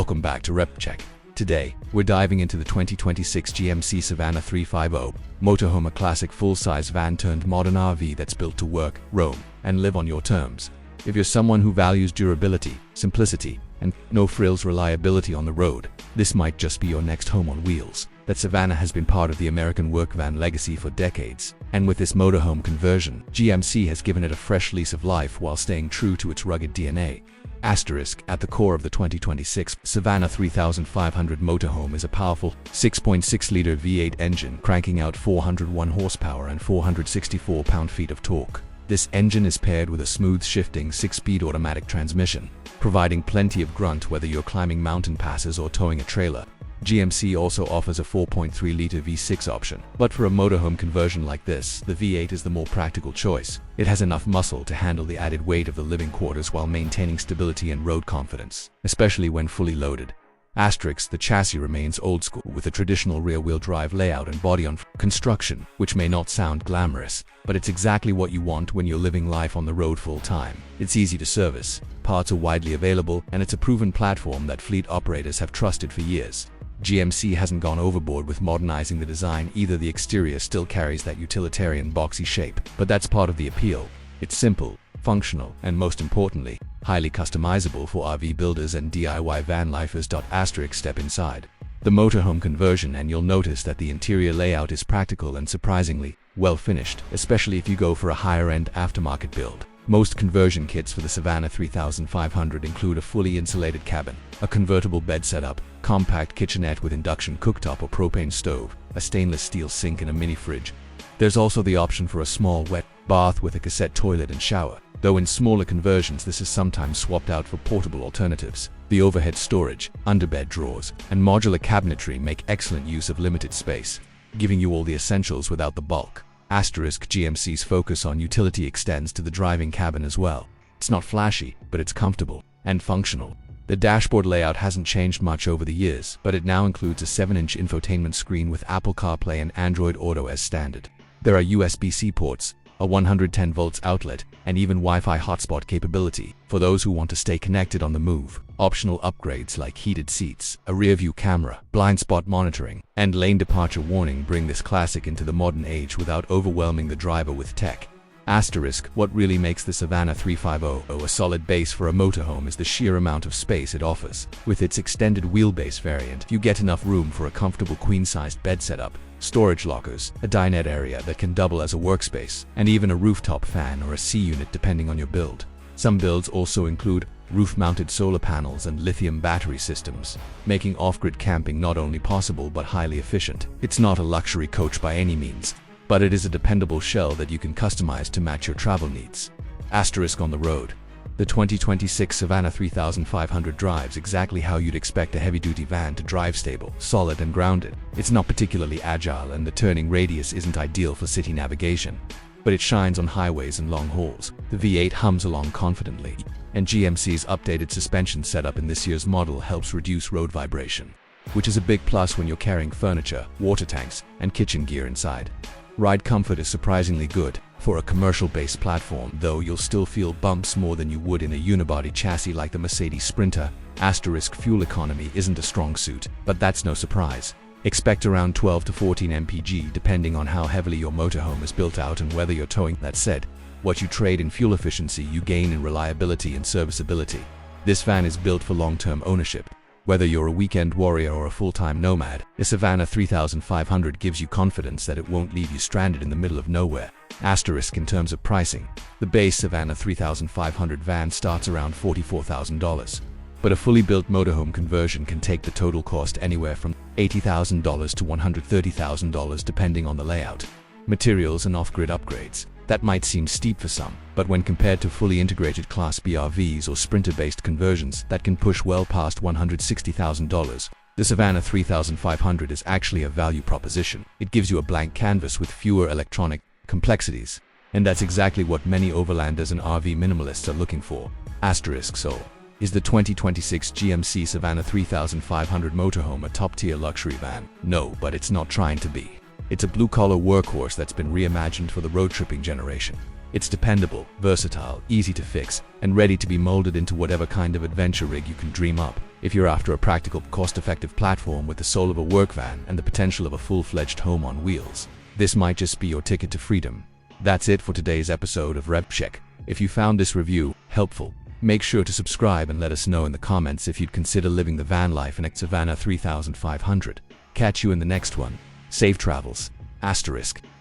Welcome back to RevCheck. Today, we're diving into the 2026 GMC Savana 350 Motorhome, a classic full-size van turned modern RV that's built to work, roam, and live on your terms. If you're someone who values durability, simplicity, and no-frills reliability on the road, this might just be your next home on wheels. That Savana has been part of the American work van legacy for decades, and with this motorhome conversion, GMC has given it a fresh lease of life while staying true to its rugged DNA. Asterisk, at the core of the 2026 Savana 3500 motorhome is a powerful 6.6-liter V8 engine cranking out 401 horsepower and 464 pound-feet of torque. This engine is paired with a smooth shifting 6-speed automatic transmission, providing plenty of grunt whether you're climbing mountain passes or towing a trailer. GMC also offers a 4.3-liter V6 option, but for a motorhome conversion like this, the V8 is the more practical choice. It has enough muscle to handle the added weight of the living quarters while maintaining stability and road confidence, especially when fully loaded. Asterisk, the chassis remains old school with a traditional rear-wheel drive layout and body-on construction, which may not sound glamorous, but it's exactly what you want when you're living life on the road full-time. It's easy to service, parts are widely available, and it's a proven platform that fleet operators have trusted for years. GMC hasn't gone overboard with modernizing the design either. The exterior still carries that utilitarian boxy shape, but that's part of the appeal. It's simple, functional, and most importantly, highly customizable for RV builders and DIY van lifers. Asterisk, step inside the motorhome conversion and you'll notice that the interior layout is practical and surprisingly well finished, especially if you go for a higher-end aftermarket build. Most conversion kits for the Savana 3500 include a fully insulated cabin, a convertible bed setup, compact kitchenette with induction cooktop or propane stove, a stainless steel sink and a mini fridge. There's also the option for a small wet bath with a cassette toilet and shower, though in smaller conversions this is sometimes swapped out for portable alternatives. The overhead storage, underbed drawers, and modular cabinetry make excellent use of limited space, giving you all the essentials without the bulk. Asterisk, GMC's focus on utility extends to the driving cabin as well. It's not flashy, but it's comfortable and functional. The dashboard layout hasn't changed much over the years, but it now includes a 7-inch infotainment screen with Apple CarPlay and Android Auto as standard. There are USB-C ports, a 110 volts outlet, and even Wi-Fi hotspot capability for those who want to stay connected on the move. Optional upgrades like heated seats, a rear-view camera, blind spot monitoring, and lane departure warning bring this classic into the modern age without overwhelming the driver with tech. Asterisk, what really makes the Savana 350 a solid base for a motorhome is the sheer amount of space it offers. With its extended wheelbase variant, you get enough room for a comfortable queen-sized bed setup, storage lockers, a dinette area that can double as a workspace, and even a rooftop fan or a C-unit depending on your build. Some builds also include roof-mounted solar panels and lithium battery systems, making off-grid camping not only possible but highly efficient. It's not a luxury coach by any means, but it is a dependable shell that you can customize to match your travel needs. Asterisk, on the road, the 2026 Savana 3500 drives exactly how you'd expect a heavy-duty van to drive: stable, solid, and grounded. It's not particularly agile and the turning radius isn't ideal for city navigation, but it shines on highways and long hauls. The V8 hums along confidently, and GMC's updated suspension setup in this year's model helps reduce road vibration, which is a big plus when you're carrying furniture, water tanks, and kitchen gear inside. Ride comfort is surprisingly good for a commercial-based platform, though you'll still feel bumps more than you would in a unibody chassis like the Mercedes Sprinter. Asterisk, fuel economy isn't a strong suit, but that's no surprise. Expect around 12 to 14 mpg depending on how heavily your motorhome is built out and whether you're towing. That said, what you trade in fuel efficiency you gain in reliability and serviceability. This van is built for long-term ownership. Whether you're a weekend warrior or a full-time nomad, the Savana 3500 gives you confidence that it won't leave you stranded in the middle of nowhere. Asterisk, in terms of pricing, the base Savana 3500 van starts around $44,000, but a fully built motorhome conversion can take the total cost anywhere from $80,000 to $130,000 depending on the layout, materials, and off-grid upgrades. That might seem steep for some, but when compared to fully integrated Class B RVs or Sprinter-based conversions that can push well past $160,000, the Savana 3500 is actually a value proposition. It gives you a blank canvas with fewer electronic complexities, and that's exactly what many overlanders and RV minimalists are looking for. Asterisk, so, is the 2026 GMC Savana 3500 motorhome a top-tier luxury van? No, but it's not trying to be. It's a blue-collar workhorse that's been reimagined for the road-tripping generation. It's dependable, versatile, easy to fix, and ready to be molded into whatever kind of adventure rig you can dream up. If you're after a practical, cost-effective platform with the soul of a work van and the potential of a full-fledged home on wheels, this might just be your ticket to freedom. That's it for today's episode of RevCheck. If you found this review helpful, make sure to subscribe and let us know in the comments if you'd consider living the van life in a Savana 3500. Catch you in the next one. Safe travels. *.